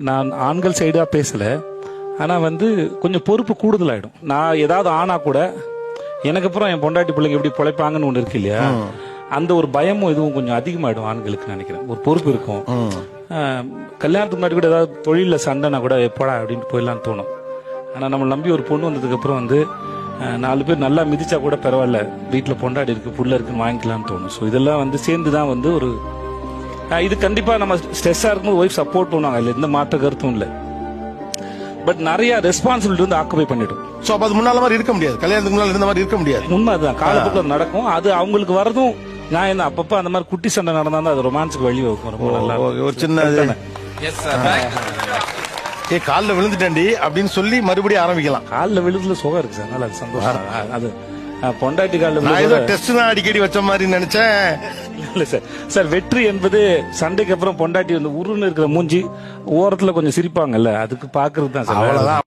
நான் ஆண்கள் சைடா பேசல, ஆனா வந்து கொஞ்சம் பொறுப்பு கூடுதலாயிடும். நான் ஏதாவது ஆனா கூட எனக்கு அப்புறம் என் பொண்டாட்டி பிள்ளைங்க எப்படி பொழைப்பாங்கன்னு ஒண்ணு இருக்கு இல்லையா, அந்த ஒரு பயமும் இதுவும் கொஞ்சம் அதிகமாயிடும் ஆண்களுக்கு நினைக்கிறேன். ஒரு பொறுப்பு இருக்கும். கல்யாணத்துக்கு முன்னாடி கூட ஏதாவது தொழில சண்டைனா கூட எப்படா அப்படின்ட்டு போயிடலான்னு தோணும். ஆனா நம்ம நம்பி ஒரு பொண்ணு வந்ததுக்கு அப்புறம் வந்து 4 பேர் நல்லா மிதிச்சா கூட பரவாயில்ல, வீட்டுல பொண்டாடி இருக்கு புள்ள இருக்குன்னு வாங்கிக்கலாம்னு தோணும். ஸோ இதெல்லாம் வந்து சேர்ந்துதான் வந்து ஒரு இது கண்டிப்பா நம்ம ஸ்ட்ரெஸ்ஸா இருக்கும்போது ஒய்ஃப் சப்போர்ட் பண்ணுவாங்க, இல்ல எந்த மாற்ற கருத்தும் இல்ல. பட் நிறைய ரெஸ்பான்சிபிலிட்டி வந்து ஆக்குபை பண்ணிடும். சோ அப்ப அது முன்னால மாதிரி இருக்க முடியாது, கல்யாணத்துக்கு முன்னால இருந்த மாதிரி இருக்க முடியாது. உண்மை அதுதான், காலப்போக்கில் நடக்கும். அது அவங்களுக்கு வரதும் நான் என்ன அப்பப்ப அந்த மாதிரி குட்டி சண்டை நடந்தா அது ரொமான்ஸுக்கு வழி வைக்கும். ரொம்ப நல்லா ஒரு சின்ன காலில் விழுந்துட்டேன்டி அப்படின்னு சொல்லி மறுபடியும் ஆரம்பிக்கலாம். காலில் விழுதுல சுகம் இருக்கு சார், நல்லா அது சந்தோஷம். அது பொண்டாட்டி காலில் டெஸ்ட் தான் அடிக்கடி வச்ச மாதிரி நினைச்சேன். இல்ல சார். சார் வெற்றி என்பது சண்டைக்கு அப்புறம் பொண்டாட்டி வந்து உருன்னு இருக்கிற மூஞ்சி ஓரத்துல கொஞ்சம் சிரிப்பாங்கல்ல, அதுக்கு பாக்குறது தான் சார். அவ்வளவுதான்.